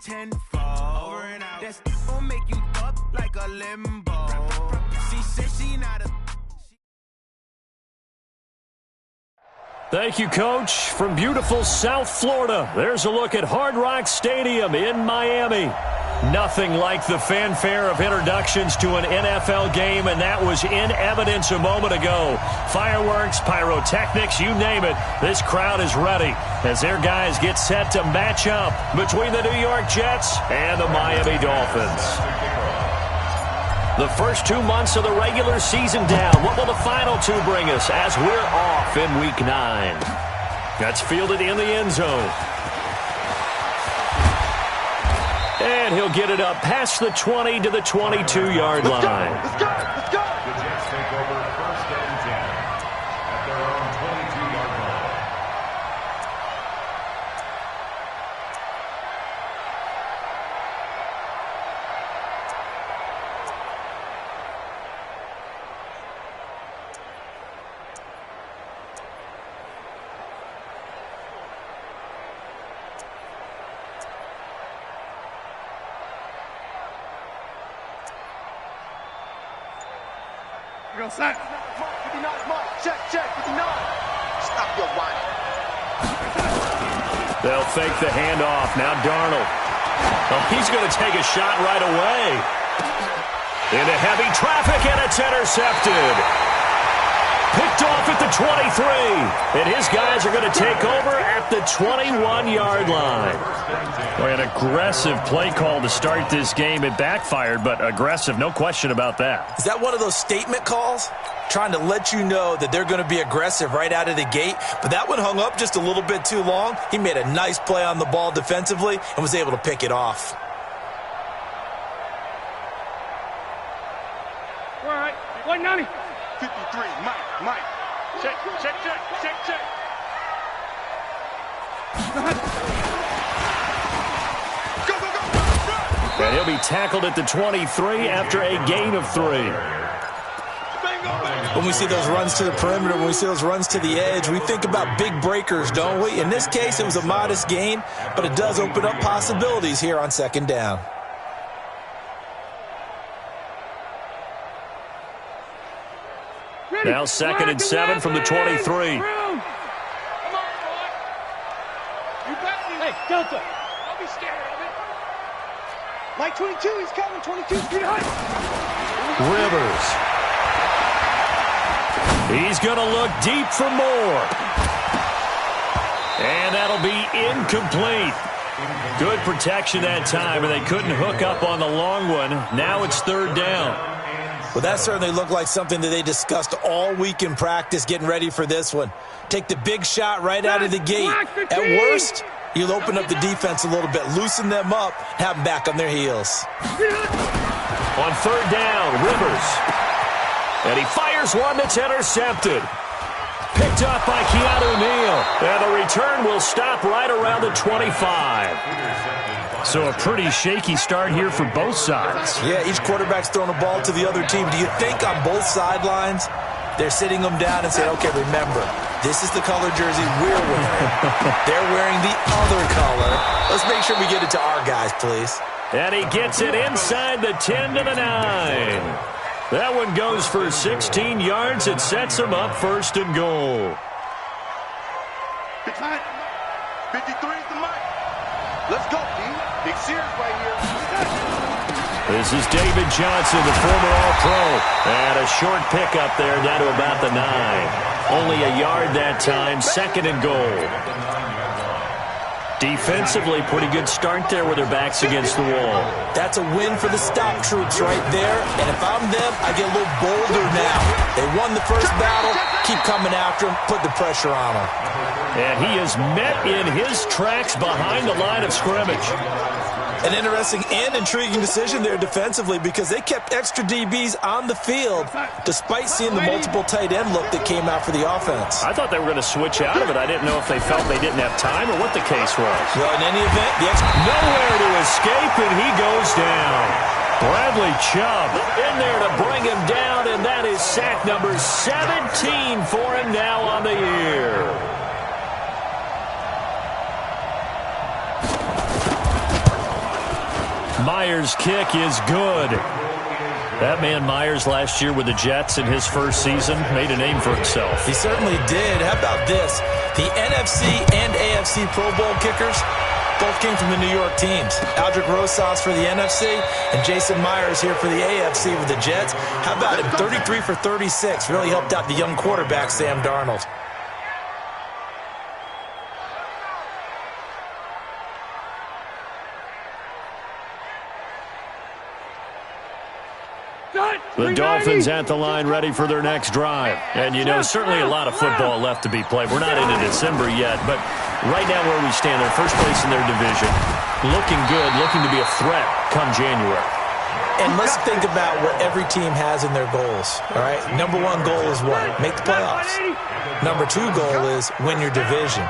tenfold. That's gonna make you up like a limbo. She said she not a... Thank you, Coach. From beautiful South Florida, there's a look at Hard Rock Stadium in Miami. Nothing like the fanfare of introductions to an NFL game, and that was in evidence a moment ago. Fireworks, pyrotechnics, you name it. This crowd is ready as their guys get set to match up between the New York Jets and the Miami Dolphins. The first 2 months of the regular season down. What will the final two bring us as we're off in Week 9? That's fielded in the end zone. And he'll get it up past the 20 to the 22-yard line. Let's go! Let's go! The Jets take over first and 10 at their own 22-yard line. Go set. Mark, 59, Mark. Check, 59. Stop your whining. They'll fake the handoff. Now Darnold. Oh, he's going to take a shot right away. Into heavy traffic, and it's intercepted. Picked off at the 23. And his guys are going to take over at the 21-yard line. Boy, an aggressive play call to start this game. It backfired, but aggressive, no question about that. Is that one of those statement calls? Trying to let you know that they're going to be aggressive right out of the gate. But that one hung up just a little bit too long. He made a nice play on the ball defensively and was able to pick it off. All right. 190. 53, Mike. Check. And he'll be tackled at the 23 after a gain of 3. When we see those runs to the perimeter, when we see those runs to the edge, we think about big breakers, don't we? In this case, it was a modest gain, but it does open up possibilities here on second down. Now 2nd and 7 from the 23. Hey, Delta. Don't be scared of it. Mike 22, he's coming. 22, behind. Rivers. He's going to look deep for more. And that'll be incomplete. Good protection that time, and they couldn't hook up on the long one. Now it's 3rd down. Well, that certainly looked like something that they discussed all week in practice getting ready for this one. Take the big shot right out of the gate. At worst, you'll open up the defense a little bit, loosen them up, have them back on their heels. On 3rd down, Rivers. And he fires one that's intercepted. Picked up by Keanu Neal. And the return will stop right around the 25. So a pretty shaky start here for both sides. Yeah, each quarterback's throwing a ball to the other team. Do you think on both sidelines they're sitting them down and saying, okay, remember, this is the color jersey we're wearing. They're wearing the other color. Let's make sure we get it to our guys, please. And he gets it inside the 10 to the 9. That one goes for 16 yards. It sets him up 1st and goal. 53 is the mic. Let's go, D. Big Sears right here. This is David Johnson, the former All-Pro. And a short pickup there down to about the 9. Only a yard that time, 2nd and goal. Defensively, pretty good start there with their backs against the wall. That's a win for the stop troops right there. And if I'm them, I get a little bolder now. They won the first battle. Keep coming after them. Put the pressure on them. And he is met in his tracks behind the line of scrimmage. An interesting and intriguing decision there defensively because they kept extra DBs on the field despite seeing the multiple tight end look that came out for the offense. I thought they were going to switch out of it. I didn't know if they felt they didn't have time or what the case was. Well, in any event, nowhere to escape, and he goes down. Bradley Chubb in there to bring him down, and that is sack number 17 for him now on the year. Myers' kick is good. That man Myers last year with the Jets in his first season made a name for himself. He certainly did. How about this? The NFC and AFC Pro Bowl kickers both came from the New York teams. Aldrick Rosas for the NFC and Jason Myers here for the AFC with the Jets. How about him? 33 for 36. Really helped out the young quarterback, Sam Darnold. The Dolphins at the line ready for their next drive. And, you know, certainly a lot of football left to be played. We're not into December yet, but right now where we stand, they're first place in their division. Looking good, looking to be a threat come January. And let's think about what every team has in their goals, all right? Number one goal is what? Make the playoffs. Number two goal is win your division.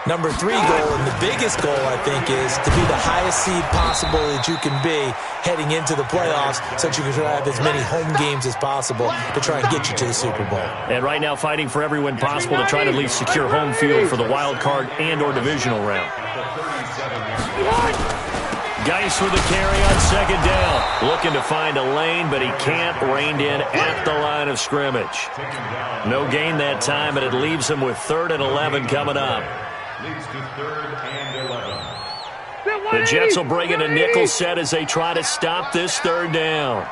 Number three goal, and the biggest goal, I think, is to be the highest seed possible that you can be heading into the playoffs so that you can have as many home games as possible to try and get you to the Super Bowl. And right now fighting for every win possible to try to at least secure home field for the wild card and or divisional round. Geis with the carry on second down. Looking to find a lane, but he can't. Reined in at the line of scrimmage. No gain that time, but it leaves him with 3rd and 11 coming up. Leads to 3rd and 11. The Jets will bring in a nickel set as they try to stop this 3rd down.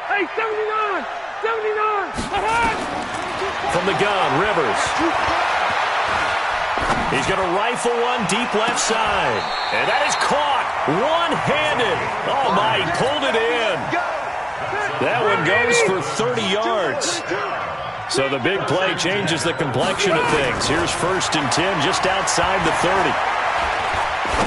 Hey, 79! 79! From the gun, Rivers. He's going to rifle one deep left side. And that is caught one-handed. Oh, my, he pulled it in. That one goes for 30 yards. So the big play changes the complexion of things. Here's 1st and 10 just outside the 30.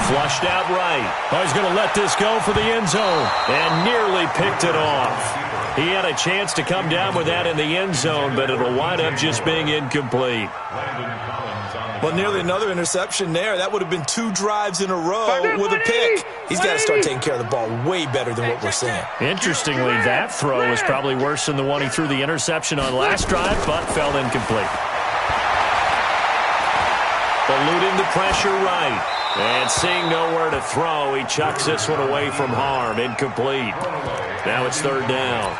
Flushed out right. Oh, he's going to let this go for the end zone. And nearly picked it off. He had a chance to come down with that in the end zone, but it'll wind up just being incomplete. Well, nearly another interception there. That would have been 2 drives in a row with a pick. He's got to start taking care of the ball way better than what we're seeing. Interestingly, that throw is probably worse than the one he threw the interception on last drive, but fell incomplete. Eluding the pressure right. And seeing nowhere to throw, he chucks this one away from harm. Incomplete. Now it's 3rd down.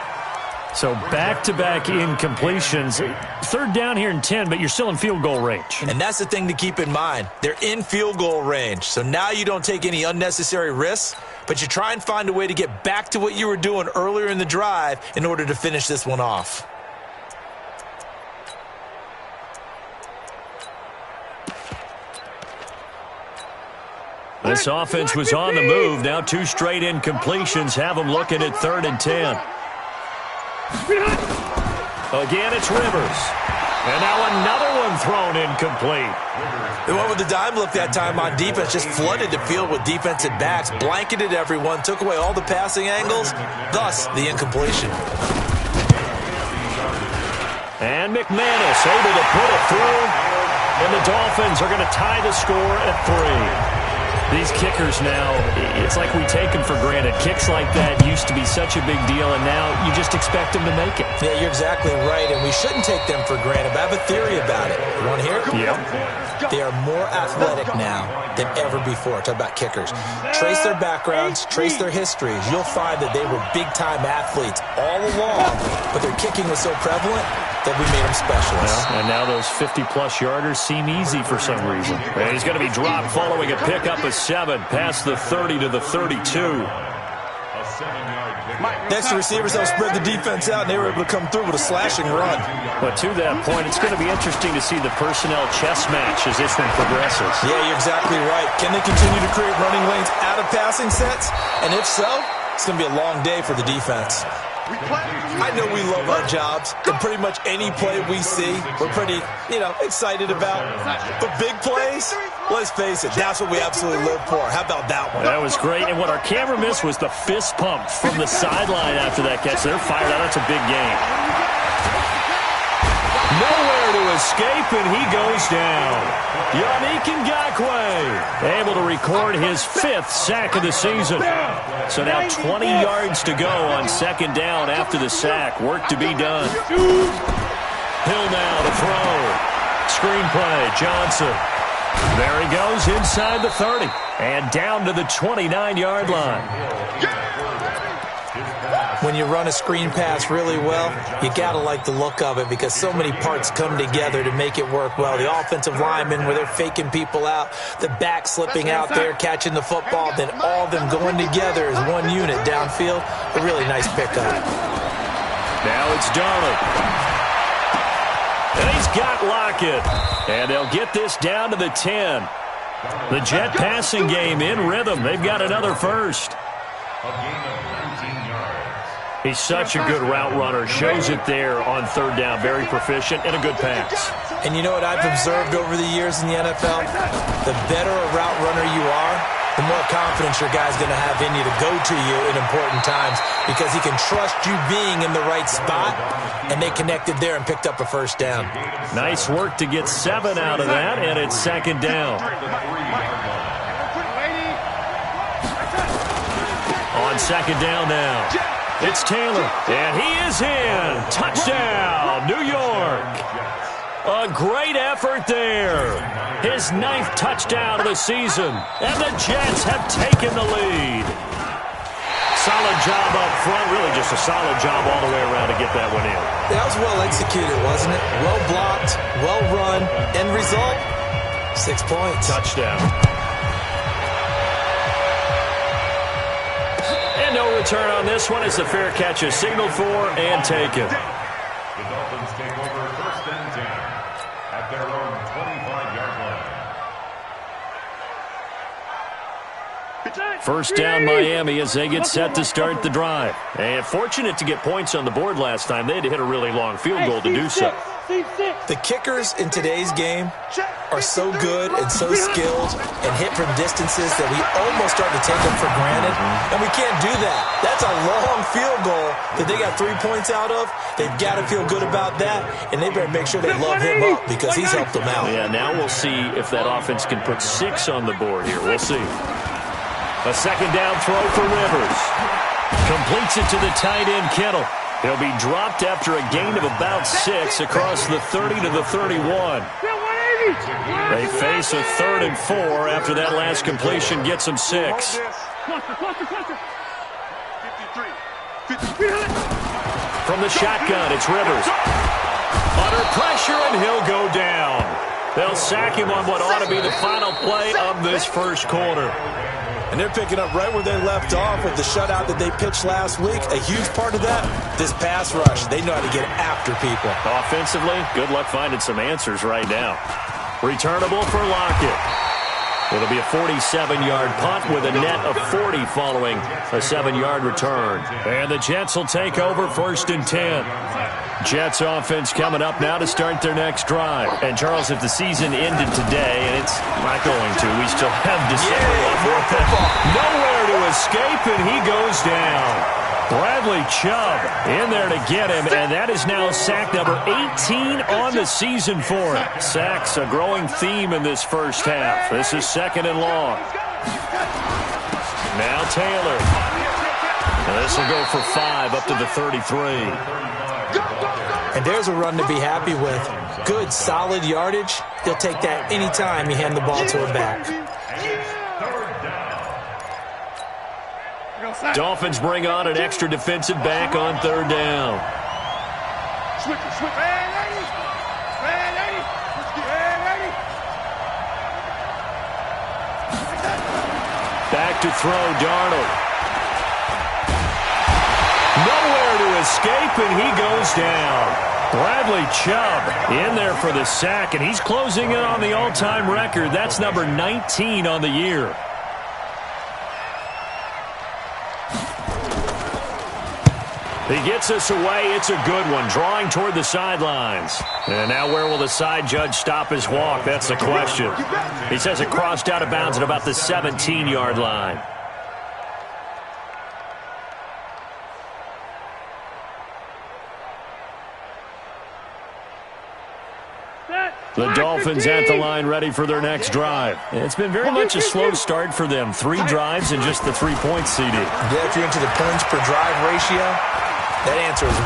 So back-to-back incompletions. 3rd down here and 10, but you're still in field goal range. And that's the thing to keep in mind. They're in field goal range. So now you don't take any unnecessary risks, but you try and find a way to get back to what you were doing earlier in the drive in order to finish this one off. This offense was on the move. Now 2 straight incompletions have them looking at 3rd and 10. Again, it's Rivers. And now another one thrown incomplete. They went with the dime look that time on defense, just flooded the field with defensive backs, blanketed everyone, took away all the passing angles, thus the incompletion. And McManus able to put it through. And the Dolphins are going to tie the score at 3. These kickers now, it's like we take them for granted. Kicks like that used to be such a big deal, and now you just expect them to make it. Yeah, you're exactly right, and we shouldn't take them for granted, but I have a theory about it. You want to hear it? Yep. They are more athletic now than ever before. Talk about kickers. Trace their backgrounds, trace their histories. You'll find that they were big-time athletes all along, but their kicking was so prevalent that we made them specialists. Well, and now those 50-plus yarders seem easy for some reason. And he's going to be dropped following a pickup of 7 past the 30 to the 32. Next, the receivers helped spread the defense out, and they were able to come through with a slashing run. But to that point, it's going to be interesting to see the personnel chess match as this one progresses. Yeah, you're exactly right. Can they continue to create running lanes out of passing sets? And if so, it's going to be a long day for the defense. I know we love our jobs, and pretty much any play we see, we're pretty, excited about. But big plays, let's face it, that's what we absolutely live for. How about that one? That was great, and what our camera missed was the fist pump from the sideline after that catch. They're fired out. That's a big game. Nowhere to escape, and he goes down. Yannick Ngakoue able to record his 5th sack of the season. So now 20 yards to go on 2nd down after the sack. Work to be done. Hill now to throw. Screenplay, Johnson. There he goes inside the 30. And down to the 29-yard line. When you run a screen pass really well, you got to like the look of it because so many parts come together to make it work well. The offensive linemen, where they're faking people out, the back slipping out there, catching the football, then all of them going together as one unit downfield. A really nice pickup. Now it's Darnold. And he's got Lockett. And they'll get this down to the 10. The Jet passing game in rhythm. They've got another first. A game of 19 yards. He's such a good route runner. Shows it there on third down. Very proficient and a good pass. And you know what I've observed over the years in the NFL? The better a route runner you are, the more confidence your guy's going to have in you to go to you in important times because he can trust you being in the right spot, and they connected there and picked up a first down. Nice work to get 7 out of that, and it's second down. On second down now, it's Taylor, and he is in. Touchdown, New York. A great effort there. His 9th touchdown of the season, and the Jets have taken the lead. Solid job up front, really just a solid job all the way around to get that one in. That was well executed, wasn't it? Well blocked, well run. End result, 6 points. Touchdown. And no return on this one. It's a fair catch is signaled for and taken. The Dolphins take over first and 10 at their own 25-yard line. First down Miami as they get set to start the drive. And fortunate to get points on the board last time. They had to hit a really long field goal to do so. The kickers in today's game are so good and so skilled and hit from distances that we almost start to take them for granted. And we can't do that. That's a long field goal that they got 3 points out of. They've got to feel good about that, and they better make sure they love him up because he's helped them out. Yeah, now we'll see if that offense can put 6 on the board here. We'll see. A second down throw for Rivers. Completes it to the tight end, Kittle. He'll be dropped after a gain of about 6 across the 30 to the 31. They face a 3rd and 4 after that last completion gets them 6. From the shotgun, it's Rivers. Under pressure, and he'll go down. They'll sack him on what ought to be the final play of this first quarter. And they're picking up right where they left off with the shutout that they pitched last week. A huge part of that, this pass rush. They know how to get after people. Offensively, good luck finding some answers right now. Returnable for Lockett. It'll be a 47-yard punt with a net of 40 following a 7-yard return. And the Jets will take over first and 10. Jets offense coming up now to start their next drive. And, Charles, if the season ended today, and it's not going to, we still have December. Nowhere to escape, and he goes down. Bradley Chubb in there to get him, and that is now sack number 18 on the season for him. Sacks, a growing theme in this first half. This is second and long. Now Taylor. And this will go for 5 up to the 33. And there's a run to be happy with. Good, solid yardage. He'll take that anytime you hand the ball to him back. Dolphins bring on an extra defensive back on 3rd down. Back to throw, Darnold. Nowhere to escape, and he goes down. Bradley Chubb in there for the sack, and he's closing in on the all-time record. That's number 19 on the year. He gets us away. It's a good one. Drawing toward the sidelines. And now where will the side judge stop his walk? That's the question. He says it crossed out of bounds at about the 17-yard line. The Dolphins at the line ready for their next drive. It's been very much a slow start for them. 3 drives and just the 3 points, CD. Yeah, if you're into the points per drive ratio, that answer is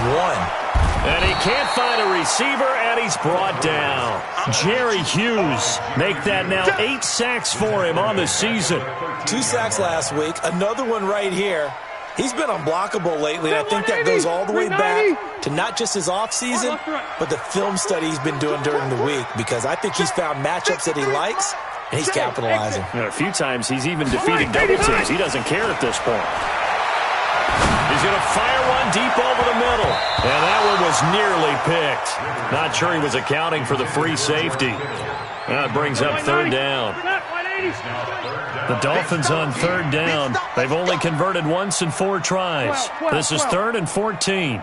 1. And he can't find a receiver, and he's brought down. Jerry Hughes make that now 8 sacks for him on the season. 2 sacks last week, another one right here. He's been unblockable lately, and I think that goes all the way back to not just his offseason, but the film study he's been doing during the week, because I think he's found matchups that he likes, and he's capitalizing. A few times he's even defeated double teams. He doesn't care at this point. He's going to fire one deep over the middle. And that one was nearly picked. Not sure he was accounting for the free safety. That brings up 3rd down. The Dolphins on 3rd down. They've only converted once in 4 tries. This is 3rd and 14.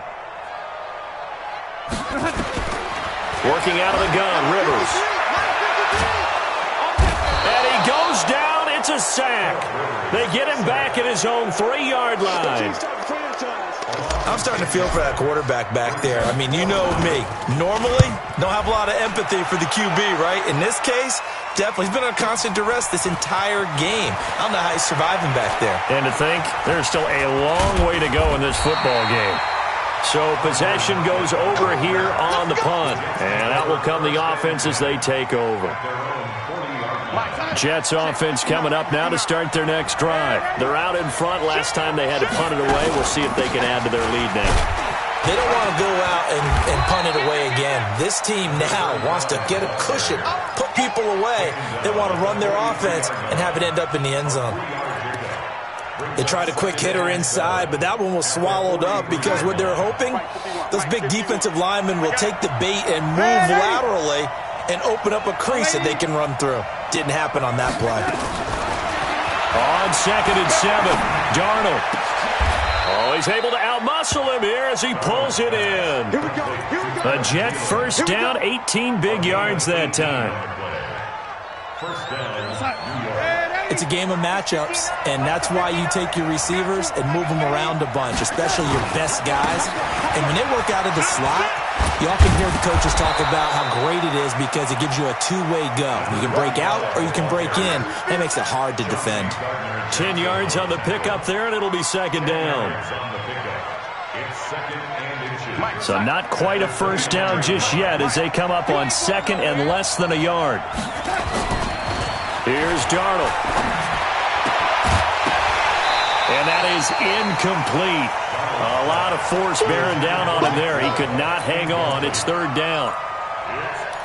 Working out of the gun, Rivers. And he goes down. It's a sack. They get him back at his own 3-yard line. I'm starting to feel for that quarterback back there. I mean, you know me. Normally, don't have a lot of empathy for the QB, right? In this case, definitely. He's been on constant duress this entire game. I don't know how he's surviving back there. And to think, there's still a long way to go in this football game. So possession goes over here on the punt. And out will come the offense as they take over. Jets offense coming up now to start their next drive. They're out in front. Last time they had to punt it away. We'll see if they can add to their lead now. They don't want to go out and punt it away again. This team now wants to get a cushion, put people away. They want to run their offense and have it end up in the end zone. They tried a quick hitter inside, but that one was swallowed up because what they're hoping, those big defensive linemen will take the bait and move laterally and open up a crease that they can run through. Didn't happen on that play. On 2nd and 7, Darnold. Oh, he's able to outmuscle him here as he pulls it in. A Jet first down, 18 big yards that time. It's a game of matchups, and that's why you take your receivers and move them around a bunch, especially your best guys. And when they work out of the slot, you often hear the coaches talk about how great it is because it gives you a two-way go. You can break out or you can break in. That makes it hard to defend. 10 yards on the pickup there, and it'll be 2nd down. So not quite a first down just yet as they come up on 2nd and less than a yard. Here's Darnold. And that is incomplete. A lot of force bearing down on him there. He could not hang on. It's 3rd down.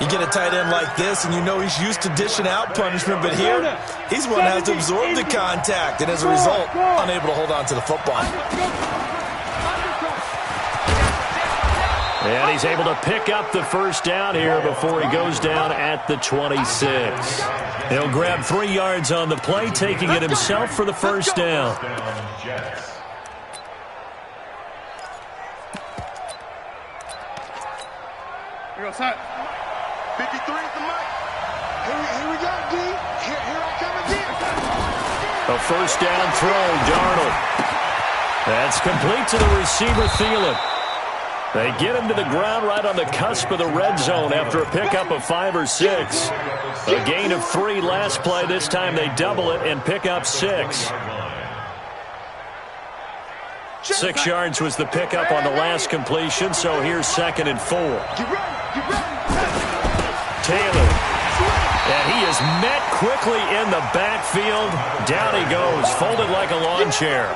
You get a tight end like this, and you know he's used to dishing out punishment, but here, he's one that has to absorb the contact, and as a result, unable to hold on to the football. And he's able to pick up the first down here before he goes down at the 26. He'll grab 3 yards on the play, taking it himself for the first down. Here we go, son. 53 is the mic. Here we go, D. Here I come again. A first down throw, Darnold. That's complete to the receiver, Thielen. They get him to the ground right on the cusp of the red zone after a pickup of 5 or 6. A gain of 3 last play. This time they double it and pick up 6. 6 yards was the pickup on the last completion, so here's 2nd and 4. Taylor. And he is met quickly in the backfield. Down he goes, folded like a lawn chair.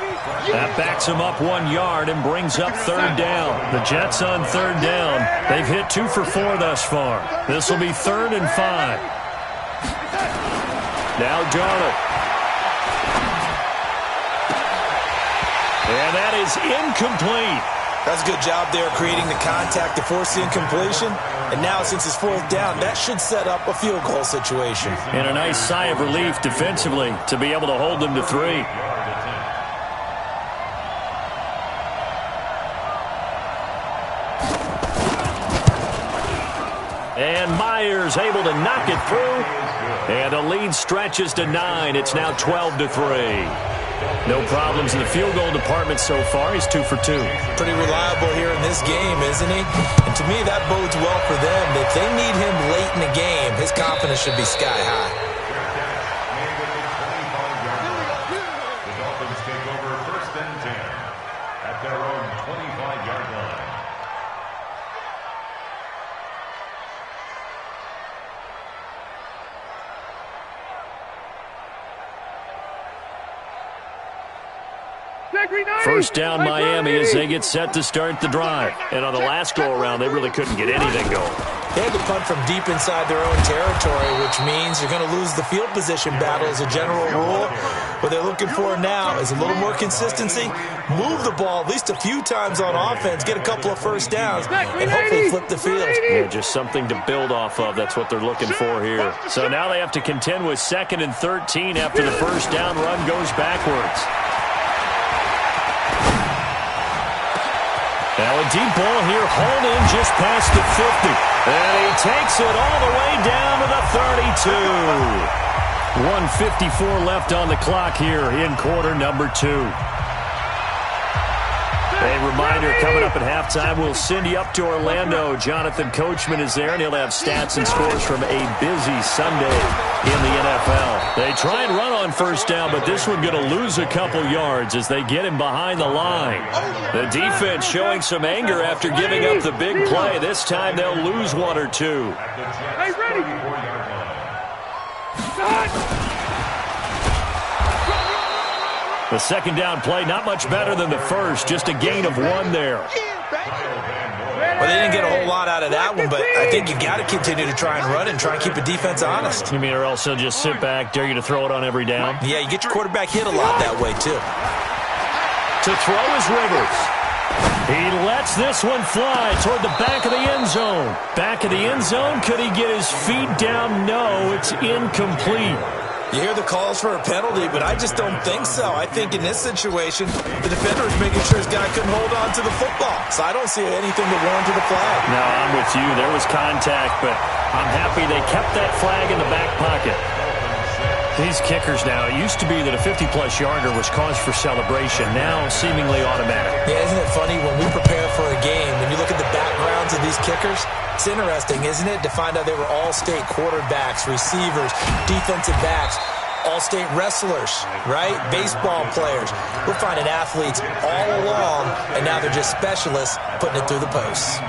That backs him up 1 yard and brings up 3rd down. The Jets on 3rd down. They've hit 2 for 4 thus far. This will be 3rd and 5. Now Darnold. And that is incomplete. That's a good job there creating the contact to force the incompletion. And now since it's 4th down, that should set up a field goal situation. And a nice sigh of relief defensively to be able to hold them to 3. And Myers able to knock it through. And the lead stretches to 9. It's now 12-3. No problems in the field goal department so far. He's 2 for 2. Pretty reliable here in this game, isn't he? And to me, that bodes well for them. If they need him late in the game, his confidence should be sky high. The Dolphins take over 1st and 10 at their own 25-yard line. First down Miami as they get set to start the drive. And on the last go-around, they really couldn't get anything going. They had to punt from deep inside their own territory, which means you're going to lose the field position battle as a general rule. What they're looking for now is a little more consistency, move the ball at least a few times on offense, get a couple of first downs, and hopefully flip the field. Yeah, just something to build off of. That's what they're looking for here. So now they have to contend with 2nd and 13 after the first down run goes backwards. Now a deep ball here, hauled in just past the 50. And he takes it all the way down to the 32. 1:54 left on the clock here in quarter number 2. A reminder, coming up at halftime, we'll send you up to Orlando. Jonathan Coachman is there, and he'll have stats and scores from a busy Sunday in the NFL. They try and run on first down, but this one going to lose a couple yards as they get him behind the line. The defense showing some anger after giving up the big play. This time they'll lose 1 or 2. Hey, ready? The second down play, not much better than the first, just a gain of 1 there. Well, they didn't get a whole lot out of that one, but I think you got to continue to try and run and try and keep the defense honest. You mean, or else they'll just sit back, dare you to throw it on every down? Yeah, you get your quarterback hit a lot that way, too. To throw is Rivers. He lets this one fly toward the back of the end zone. Back of the end zone, could he get his feet down? No, it's incomplete. You hear the calls for a penalty, but I just don't think so. I think in this situation, the defender is making sure his guy couldn't hold on to the football. So I don't see anything that warranted a flag. No, I'm with you. There was contact, but I'm happy they kept that flag in the back pocket. These kickers now, it used to be that a 50-plus yarder was cause for celebration. Now, seemingly automatic. Yeah, isn't it funny when we prepare for a game, when you look at the backgrounds of these kickers, it's interesting, isn't it, to find out they were all-state quarterbacks, receivers, defensive backs, all-state wrestlers, right? Baseball players. We're finding athletes all along, and now they're just specialists putting it through the posts.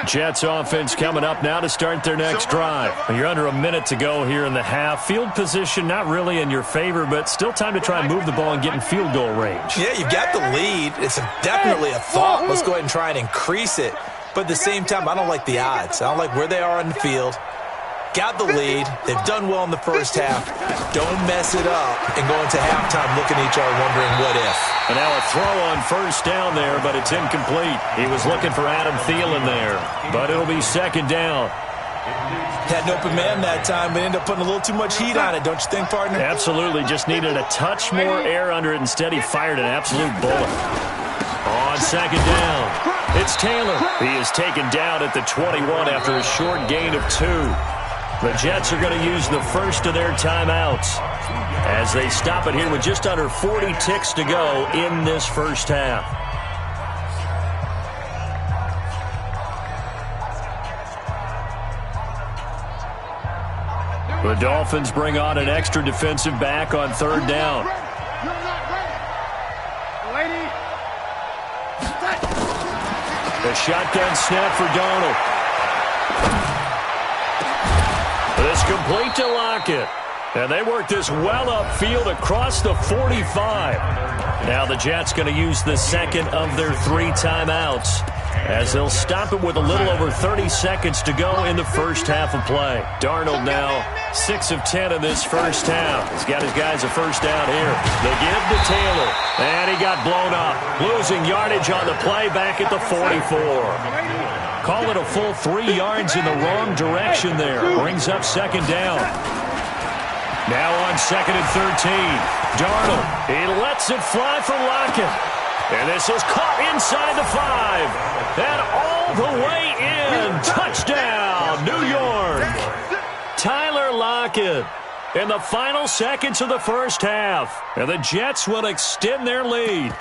Jets offense coming up now to start their next drive. You're under a minute to go here in the half. Field position not really in your favor, but still time to try and move the ball and get in field goal range. Yeah, you've got the lead. It's definitely a thought. Let's go ahead and try and increase it. But at the same time, I don't like the odds. I don't like where they are on the field. Got the lead. They've done well in the first half. Don't mess it up and go into halftime looking at each other wondering what if. And now a throw on first down there, but it's incomplete. He was looking for Adam Thielen there, but it'll be second down. Had an open man that time, but ended up putting a little too much heat on it, don't you think, partner? Absolutely. Just needed a touch more air under it. Instead, he fired an absolute bullet. On second down, it's Taylor. He is taken down at the 21 after a short gain of 2. The Jets are going to use the first of their timeouts as they stop it here with just under 40 ticks to go in this first half. The Dolphins bring on an extra defensive back on third down. The shotgun snap for Darnold. It's complete to Lockett. And they work this well upfield across the 45. Now the Jets going to use the second of their 3 timeouts as they'll stop it with a little over 30 seconds to go in the first half of play. Darnold now 6 of 10 in this first half. He's got his guys a first down here. The give to Taylor. And he got blown up. Losing yardage on the play back at the 44. Call it a full 3 yards in the wrong direction there. Brings up second down. Now on second and 13. Darnold. He lets it fly for Lockett. And this is caught inside the 5. And all the way in. Touchdown, New York. Tyler Lockett in the final seconds of the first half. And the Jets will extend their lead.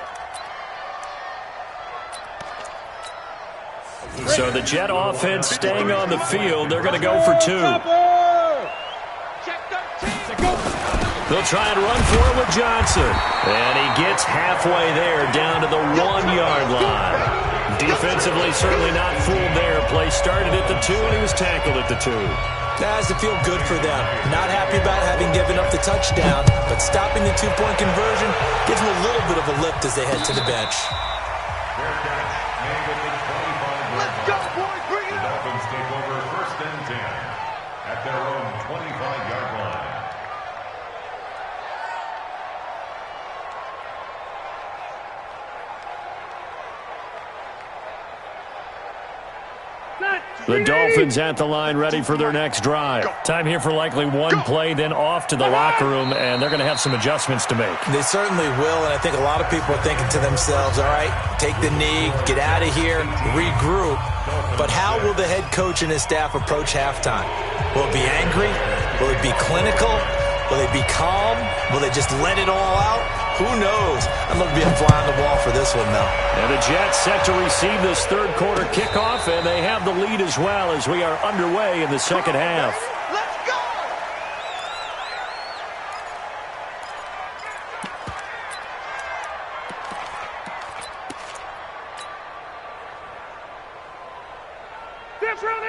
So the Jet offense staying on the field. They're going to go for 2. They'll try and run for it with Johnson. And he gets halfway there down to the 1-yard line. Defensively, certainly not fooled there. Play started at the 2, and he was tackled at the 2. That has to feel good for them. Not happy about having given up the touchdown, but stopping the two-point conversion gives them a little bit of a lift as they head to the bench. Let's go, boys. Bring it The up. Dolphins take over 1st and 10 at their own 25-yard line. The Dolphins at the line ready for their next drive. Time here for likely one play, then off to the locker room, and they're going to have some adjustments to make. They certainly will, and I think a lot of people are thinking to themselves, all right, take the knee, get out of here, regroup. But how will the head coach and his staff approach halftime? Will it be angry? Will it be clinical? Will they be calm? Will they just let it all out? Who knows? I'd love to be a fly on the wall for this one, though. And the Jets set to receive this third quarter kickoff, and they have the lead as well as we are underway in the second half. Let's go.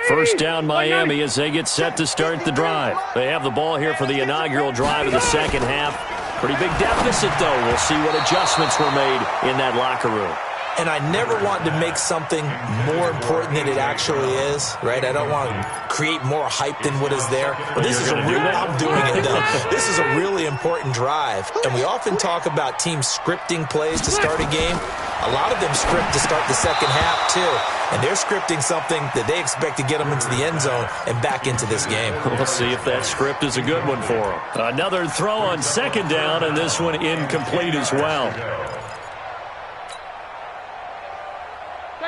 First down Miami as they get set to start the drive. They have the ball here for the inaugural drive of the second half. Pretty big deficit, though. We'll see what adjustments were made in that locker room. And I never want to make something more important than it actually is, right? I don't want to create more hype than what is there. But this is a real, I'm doing it, though. This is a really important drive. And we often talk about teams scripting plays to start a game. A lot of them script to start the second half, too. And they're scripting something that they expect to get them into the end zone and back into this game. We'll see if that script is a good one for them. Another throw on second down, and this one incomplete as well.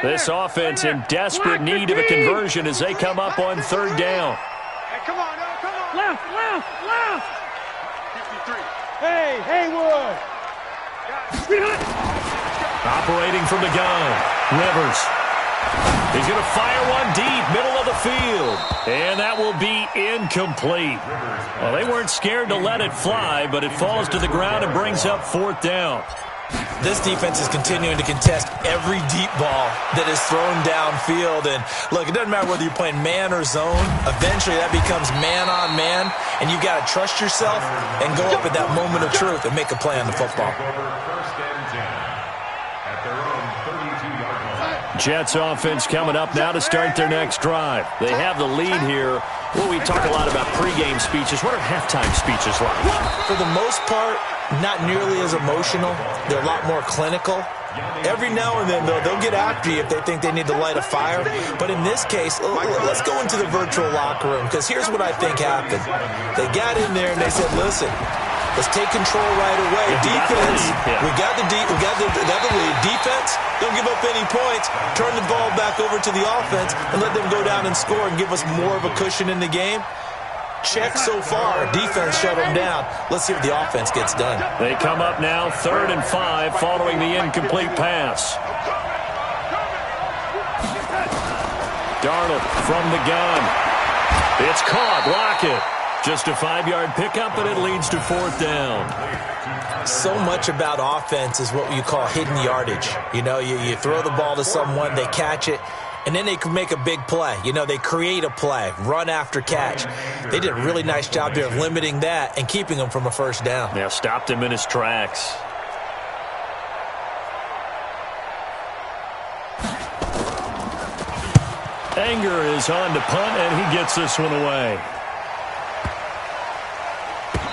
This offense in desperate need of a conversion as they come up on third down. Hey, come on, now, come on. Left. 53. Hey, Haywood. Operating from the gun, Rivers. He's going to fire one deep, middle of the field. And that will be incomplete. Well, they weren't scared to let it fly, but it falls to the ground and brings up fourth down. This defense is continuing to contest every deep ball that is thrown downfield. And, look, it doesn't matter whether you're playing man or zone. Eventually, that becomes man on man, and you've got to trust yourself and go up at that moment of truth and make a play on the football. First and 10 at their own 32-yard line. Jets offense coming up now to start their next drive. They have the lead here. Well, we talk a lot about pregame speeches. What are halftime speeches like? For the most part, not nearly as emotional. They're a lot more clinical. Every now and then, though, they'll get after you if they think they need to light a fire. But in this case, let's go into the virtual locker room, because here's what I think happened. They got in there and they said, listen, let's take control right away. Defense, we got the lead. Defense, don't give up any points. Turn the ball back over to the offense and let them go down and score and give us more of a cushion in the game. Check so far. Defense shut them down. Let's see what the offense gets done. They come up now 3rd and 5 following the incomplete pass. Darnold from the gun. It's caught. Lockett. Just a 5-yard pickup, and it leads to fourth down. So much about offense is what you call hidden yardage. You know, you throw the ball to someone, they catch it, and then they can make a big play. You know, they create a play, run after catch. They did a really nice job there of limiting that and keeping him from a first down. Yeah, stopped him in his tracks. Anger is on to punt, and he gets this one away.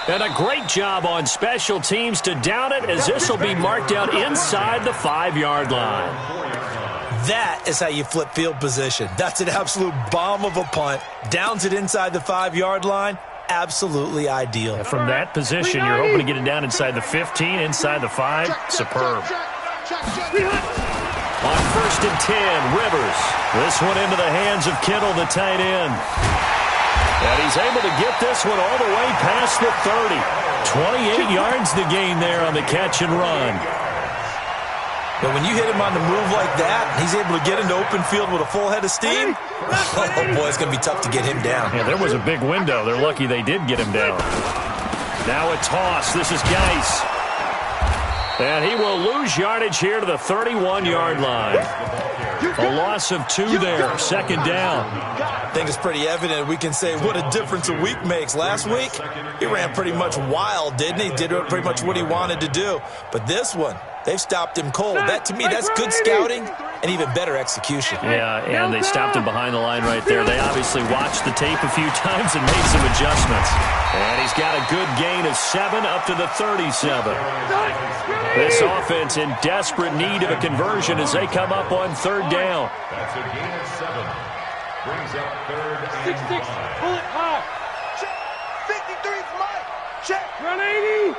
And a great job on special teams to down it, as this will be marked out inside the 5-yard line. That is how you flip field position. That's an absolute bomb of a punt. Downs it inside the 5-yard line. Absolutely ideal. And from that position, you're hoping to get it down inside the 15, inside the 5. Superb. On 1st and 10, Rivers. This one into the hands of Kittle, the tight end. And he's able to get this one all the way past the 30. 28 yards the gain there on the catch and run. But when you hit him on the move like that, he's able to get into open field with a full head of steam. Oh, boy, it's going to be tough to get him down. Yeah, there was a big window. They're lucky they did get him down. Now a toss. This is Geis. And he will lose yardage here to the 31-yard line. A loss of 2 there, second down. I think it's pretty evident. We can say what a difference a week makes. Last week, he ran pretty much wild, didn't he? Did pretty much what he wanted to do. But this one, they've stopped him cold. That, to me, that's good scouting and even better execution. Yeah, and they stopped him behind the line right there. They obviously watched the tape a few times and made some adjustments. And he's got a good gain of 7 up to the 37. This offense in desperate need of a conversion as they come up on third down. That's a gain of 7. Brings up third and 6-6. Pull it high. Check. 53 is Mike. Check. Run 80.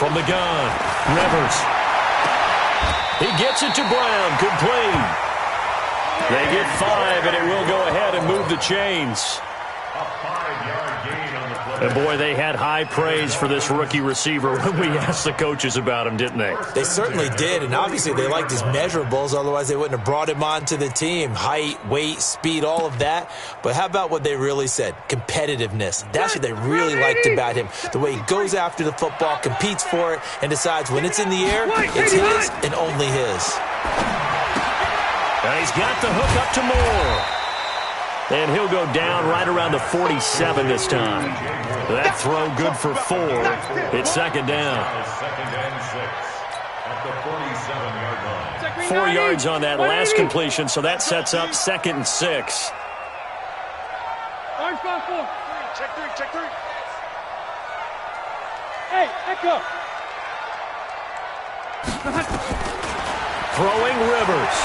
From the gun, Rivers. He gets it to Brown. Complete. They get 5, and it will go ahead and move the chains. a 5-yard gain on the play. And, boy, they had high praise for this rookie receiver when we asked the coaches about him, didn't they? They certainly did, and obviously they liked his measurables. Otherwise, they wouldn't have brought him onto the team. Height, weight, speed, all of that. But how about what they really said? Competitiveness. That's what they really liked about him. The way he goes after the football, competes for it, and decides when it's in the air, it's his and only his. And he's got the hook up to Moore. And he'll go down right around the 47 this time. That throw good for 4. It's second down. Second and 6 at the 47-yard line. 4 yards on that last completion, so that sets up second and 6. Orange ball 4. Check 3, check 3. Hey, Echo. Throwing Rivers.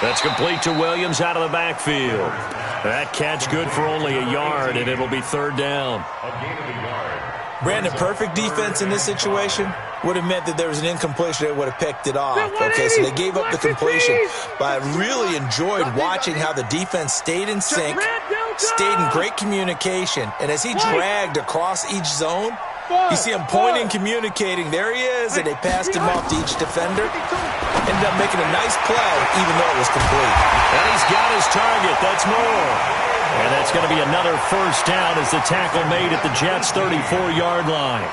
That's complete to Williams out of the backfield. That catch good for only a yard, and it'll be third down. A gain of a yard. Brandon, perfect defense in this situation would have meant that there was an incompletion that would have picked it off. Okay, so they gave up the completion. But I really enjoyed watching how the defense stayed in sync, stayed in great communication. And as he dragged across each zone, you see him pointing, communicating. There he is, and they passed him off to each defender. Ended up making a nice play, even though it was complete. And he's got his target. That's Moore. And that's going to be another first down as the tackle made at the Jets' 34-yard line.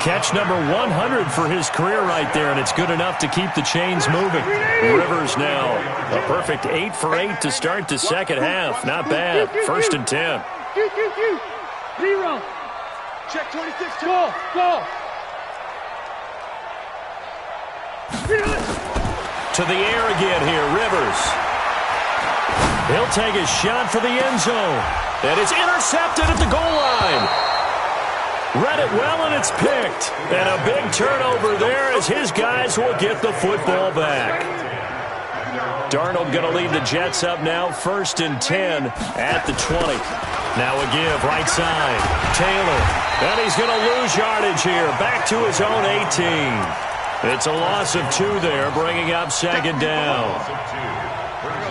Catch number 100 for his career right there, and it's good enough to keep the chains moving. Rivers now a perfect 8 for 8 to start the second half. Not bad. First and 10. Zero. Check 26. Go. To the air again here, Rivers. He'll take a shot for the end zone. And it's intercepted at the goal line. Read it well, and it's picked. And a big turnover there as his guys will get the football back. Darnold going to lead the Jets up now, first and 10 at the 20. Now a give, right side. Taylor. And he's going to lose yardage here. Back to his own 18. It's a loss of 2 there, bringing up second down.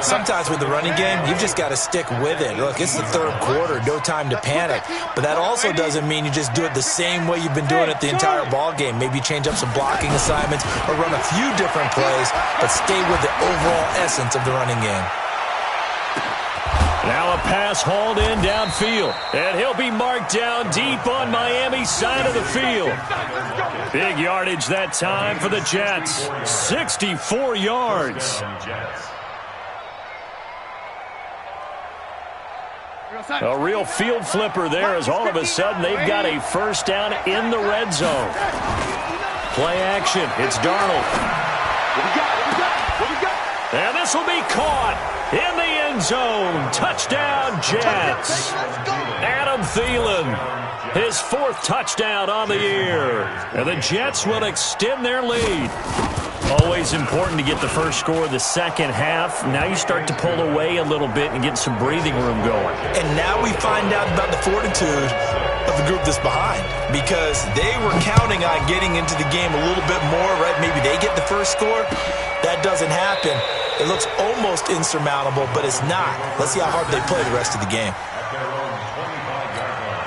Sometimes with the running game, you've just got to stick with it. Look, it's the third quarter, no time to panic. But that also doesn't mean you just do it the same way you've been doing it the entire ball game. Maybe change up some blocking assignments or run a few different plays, but stay with the overall essence of the running game. Now a pass hauled in downfield. And he'll be marked down deep on Miami's side of the field. Big yardage that time for the Jets. 64 yards. A real field flipper there as all of a sudden they've got a first down in the red zone. Play action. It's Darnold. And this will be caught in the end zone. Touchdown, Jets. Adam Thielen, his 4th touchdown on the year. And the Jets will extend their lead. Always important to get the first score of the second half. Now you start to pull away a little bit and get some breathing room going. And now we find out about the fortitude of the group that's behind, because they were counting on getting into the game a little bit more, right? Maybe they get the first score. That doesn't happen. It looks almost insurmountable, but it's not. Let's see how hard they play the rest of the game. At their own 25-yard line.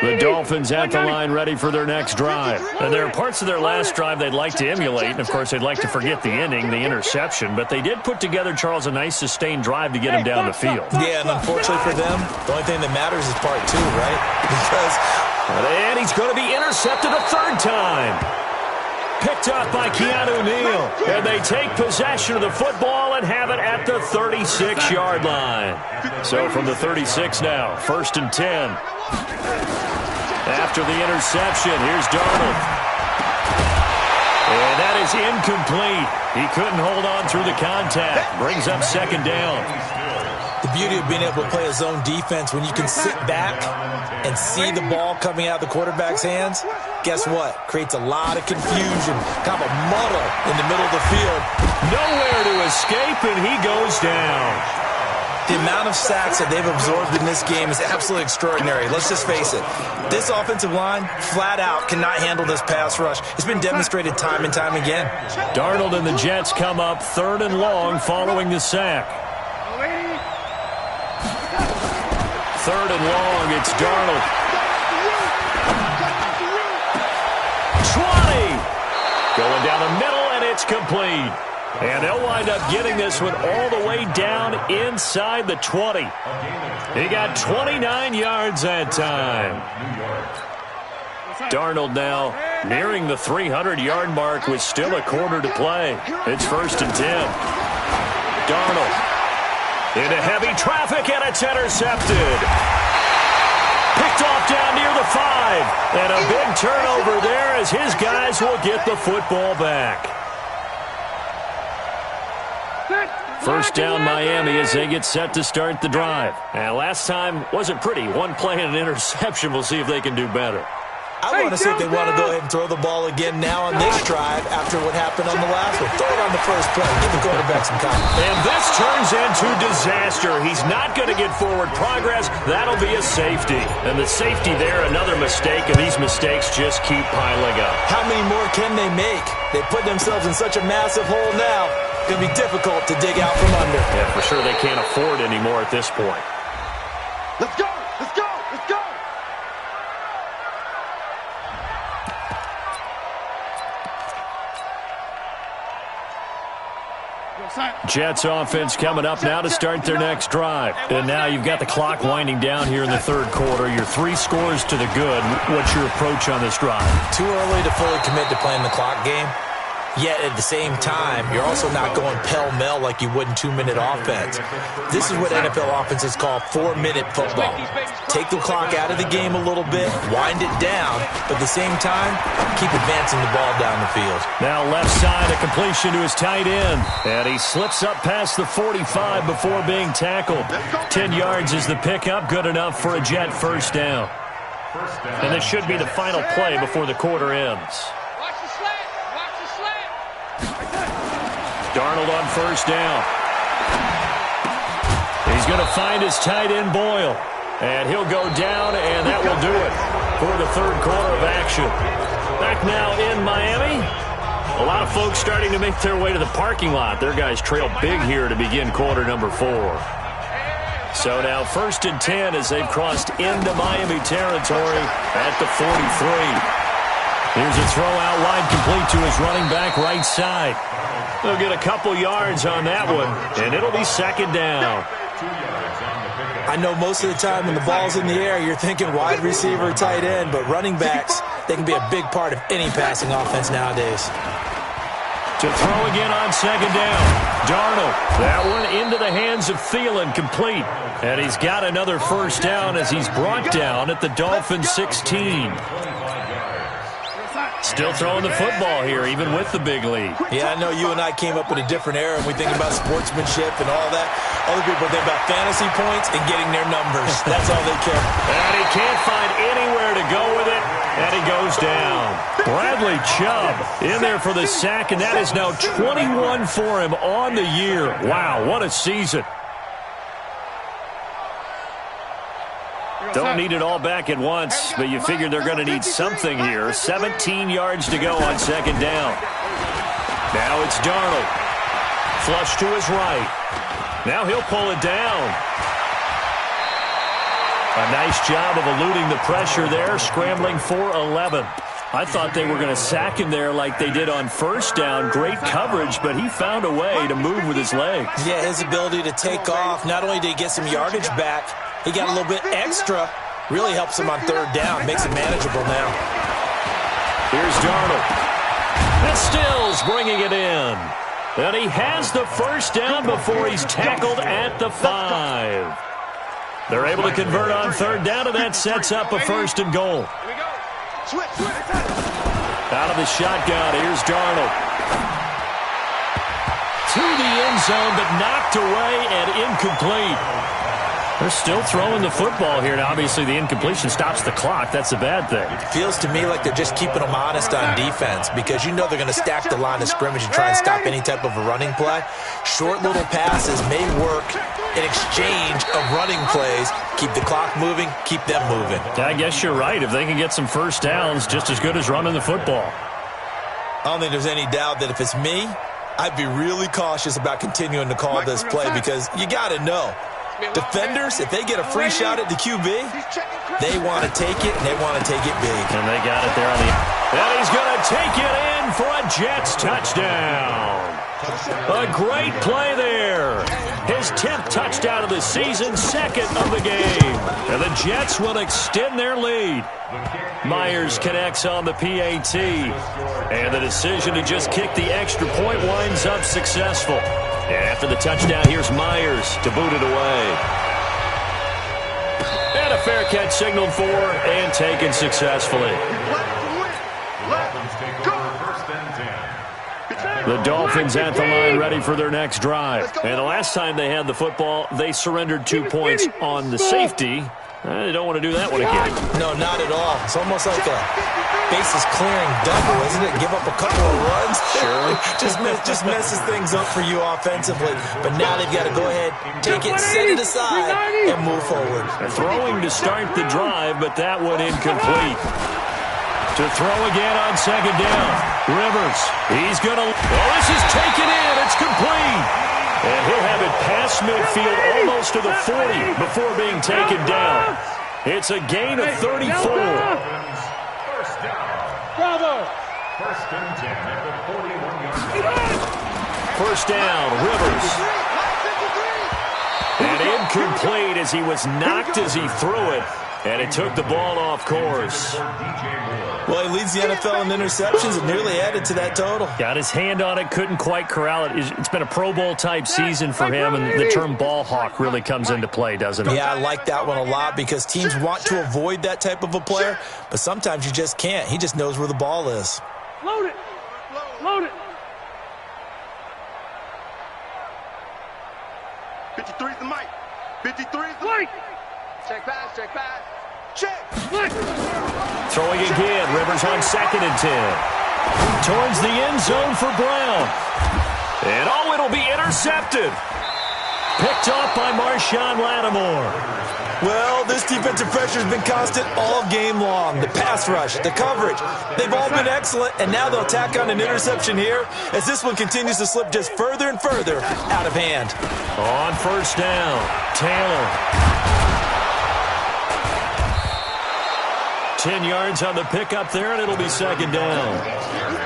The Dolphins at the line ready for their next drive. And there are parts of their last drive they'd like to emulate. And, of course, they'd like to forget the ending, the interception. But they did put together, Charles, a nice sustained drive to get him down the field. Yeah, and unfortunately for them, the only thing that matters is part 2, right? Because... And he's going to be intercepted a third time. Picked up by Keanu Neal. And they take possession of the football and have it at the 36-yard line. So from the 36 now, 1st and 10. After the interception, here's Darnold. And that is incomplete. He couldn't hold on through the contact. Brings up 2nd down. The beauty of being able to play a zone defense when you can sit back and see the ball coming out of the quarterback's hands, guess what? Creates a lot of confusion, kind of a muddle in the middle of the field. Nowhere to escape, and he goes down. The amount of sacks that they've absorbed in this game is absolutely extraordinary. Let's just face it. This offensive line, flat out, cannot handle this pass rush. It's been demonstrated time and time again. Darnold and the Jets come up 3rd and long following the sack. 3rd and long, it's Darnold. 20! Going down the middle, and it's complete. And they'll wind up getting this one all the way down inside the 20. He got 29 yards that time. Darnold now nearing the 300-yard mark with still a quarter to play. It's 1st and 10. Darnold into heavy traffic, and it's intercepted. Picked off down near the 5. And a big turnover there as his guys will get the football back. 1st down Miami as they get set to start the drive. And last time wasn't pretty. One play and an interception. We'll see if they can do better. I want to see if they want to go ahead and throw the ball again now on this drive after what happened on the last one. Throw it on the first play. Give the quarterback some time. And this turns into disaster. He's not going to get forward progress. That'll be a safety. And the safety there, another mistake, and these mistakes just keep piling up. How many more can they make? They put themselves in such a massive hole now. It's going to be difficult to dig out from under. Yeah, for sure they can't afford anymore at this point. Let's go! Let's go! Let's go! Jets offense coming up now to start their next drive. And now you've got the clock winding down here in the 3rd quarter. You're 3 scores to the good. What's your approach on this drive? Too early to fully commit to playing the clock game. Yet at the same time, you're also not going pell-mell like you would in 2-minute offense. This is what NFL offenses call 4-minute football. Take the clock out of the game a little bit, wind it down, but at the same time, keep advancing the ball down the field. Now left side, a completion to his tight end. And he slips up past the 45 before being tackled. 10 yards is the pickup, good enough for a Jet 1st down. And this should be the final play before the quarter ends. Darnold on 1st down. He's going to find his tight end, Boyle. And he'll go down, and that will do it for the 3rd quarter of action. Back now in Miami. A lot of folks starting to make their way to the parking lot. Their guys trail big here to begin quarter number 4. So now 1st and 10 as they've crossed into Miami territory at the 43. Here's a throw out wide complete to his running back right side. They'll get a couple yards on that one, and it'll be 2nd down. I know most of the time when the ball's in the air, you're thinking wide receiver, tight end, but running backs, they can be a big part of any passing offense nowadays. To throw again on 2nd down. Darnold, that one into the hands of Thielen, complete. And he's got another 1st down as he's brought down at the Dolphins 16. Still throwing the football here, even with the big lead. Yeah, I know you and I came up in a different era, and we think about sportsmanship and all that. Other people think about fantasy points and getting their numbers. That's all they care. And he can't find anywhere to go with it, and he goes down. Bradley Chubb in there for the sack, and that is now 21 for him on the year. Wow, what a season. Don't need it all back at once, but you figure they're going to need something here. 17 yards to go on 2nd down. Now it's Darnold. Flush to his right. Now he'll pull it down. A nice job of eluding the pressure there, scrambling for 11. I thought they were going to sack him there like they did on first down. Great coverage, but he found a way to move with his legs. Yeah, his ability to take off, not only did he get some yardage back, he got a little bit extra. Really helps him on third down, makes it manageable now. Here's Darnold. And Stills bringing it in. And he has the first down before he's tackled at the 5. They're able to convert on third down, and that sets up a 1st and goal. Out of the shotgun, here's Darnold. To the end zone, but knocked away and incomplete. They're still throwing the football here. Now, obviously, the incompletion stops the clock. That's a bad thing. Feels to me like they're just keeping them honest on defense because you know they're going to stack the line of scrimmage and try and stop any type of a running play. Short little passes may work in exchange of running plays. Keep the clock moving, keep them moving. I guess you're right. If they can get some first downs, just as good as running the football. I don't think there's any doubt that if it's me, I'd be really cautious about continuing to call this play because you got to know. Defenders, if they get a free shot at the QB, they want to take it, and they want to take it big. And they got it there on the... And he's going to take it in for a Jets touchdown. A great play there. His 10th touchdown of the season, second of the game. And the Jets will extend their lead. Myers connects on the PAT. And the decision to just kick the extra point winds up successful. And after the touchdown, here's Myers to boot it away. And a fair catch signaled for and taken successfully. The Dolphins at the line ready for their next drive. And the last time they had the football, they surrendered 2 points on the safety. They don't want to do that one again. No, not at all. It's almost like a bases clearing double, isn't it? Give up a couple of runs. Sure. just messes things up for you offensively. But now they've got to go ahead, take it, set it aside, and move forward. Throwing to start the drive, but that one incomplete. To throw again on second down. Rivers. He's going to... Well, this is taken in. It's complete. And he'll have it past midfield almost to the 40 before being taken down. It's a gain of 34. Bravo. First and 10 at the 41-yard line. First down, Rivers. And incomplete as he was knocked as he threw it. And it took the ball off course. Well, he leads the NFL in interceptions and nearly added to that total. Got his hand on it, couldn't quite corral it. It's been a Pro Bowl-type season for him, and the term ball hawk really comes into play, doesn't it? Yeah, I like that one a lot because teams want to avoid that type of a player, but sometimes you just can't. He just knows where the ball is. Load it. Load it. 53 is the mic. 53 is the Mike. Check pass, check pass. Check. Throwing again, Rivers on second and 10. Towards the end zone for Brown. And it'll be intercepted. Picked off by Marshawn Lattimore. Well, this defensive pressure has been constant all game long. The pass rush, the coverage, they've all been excellent, and now they'll tack on an interception here as this one continues to slip just further and further out of hand. On first down, Taylor. 10 yards on the pickup there, and it'll be second down.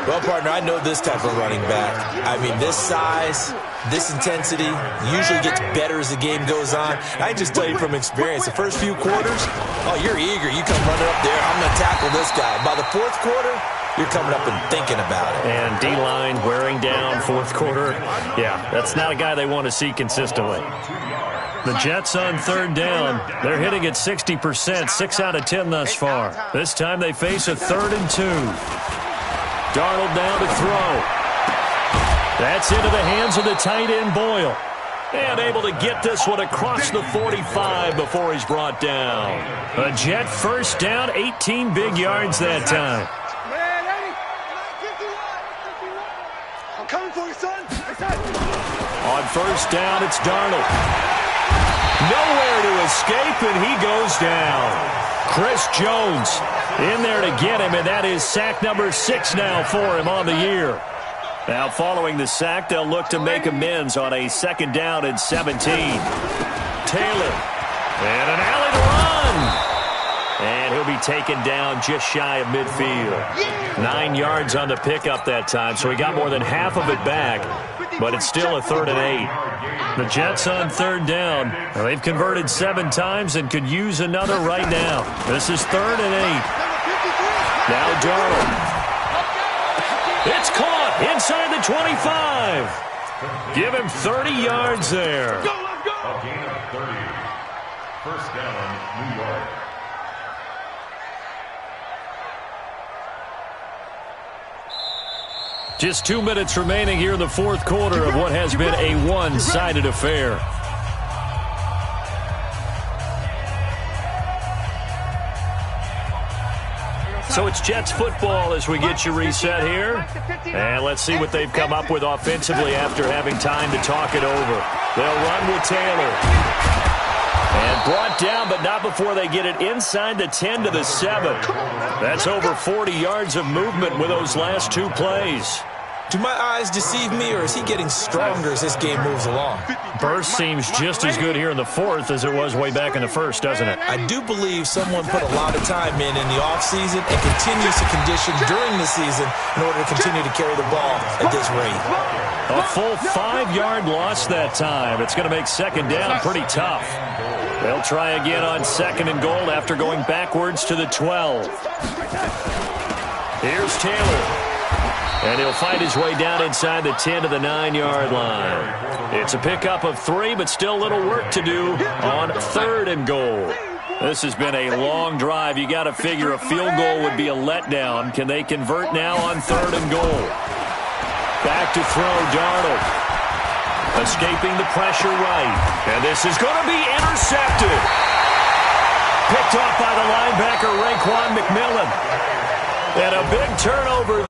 Well, partner, I know this type of running back. I mean, this size, this intensity usually gets better as the game goes on. I can just tell you from experience, the first few quarters, oh, you're eager. You come running up there, I'm going to tackle this guy. By the fourth quarter, you're coming up and thinking about it. And D-line wearing down fourth quarter. Yeah, that's not a guy they want to see consistently. The Jets on third down. They're hitting at 60%, 6 out of 10 thus far. This time they face a 3rd and 2. Darnold down to throw. That's into the hands of the tight end, Boyle. And able to get this one across the 45 before he's brought down. A Jet first down, 18 big yards that time. Man, Eddie. I'm coming for you, son. On first down, it's Darnold. Nowhere to escape, and he goes down. Chris Jones in there to get him, and that is sack number 6 now for him on the year. Now, following the sack, they'll look to make amends on a 2nd down and 17. Taylor And an alley to run. And he'll be taken down just shy of midfield. 9 yards on the pickup that time, so he got more than half of it back, but it's still a 3rd and 8. The Jets on 3rd down. Well, they've converted 7 times and could use another right now. This is 3rd and 8. Now Darnold. It's caught inside the 25. Give him 30 yards there. A gain of 30. First down, New York. Just 2 minutes remaining here in the 4th quarter of what has been a one-sided affair. So it's Jets football as we get you reset here. And let's see what they've come up with offensively after having time to talk it over. They'll run with Taylor. And brought down, but not before they get it inside the 10 to the 7. That's over 40 yards of movement with those last 2 plays. Do my eyes deceive me, or is he getting stronger as this game moves along? Burst seems just as good here in the 4th as it was way back in the 1st, doesn't it? I do believe someone put a lot of time in the offseason and continues to condition during the season in order to continue to carry the ball at this rate. A full 5-yard loss that time. It's going to make 2nd down pretty tough. They'll try again on 2nd and goal after going backwards to the 12. Here's Taylor. And he'll fight his way down inside the 10 to the 9-yard line. It's a pickup of 3, but still a little work to do on 3rd and goal. This has been a long drive. You got to figure a field goal would be a letdown. Can they convert now on 3rd and goal? Back to throw, Darnold. Escaping the pressure right. And this is going to be intercepted. Picked off by the linebacker, Raekwon McMillan. And a big turnover.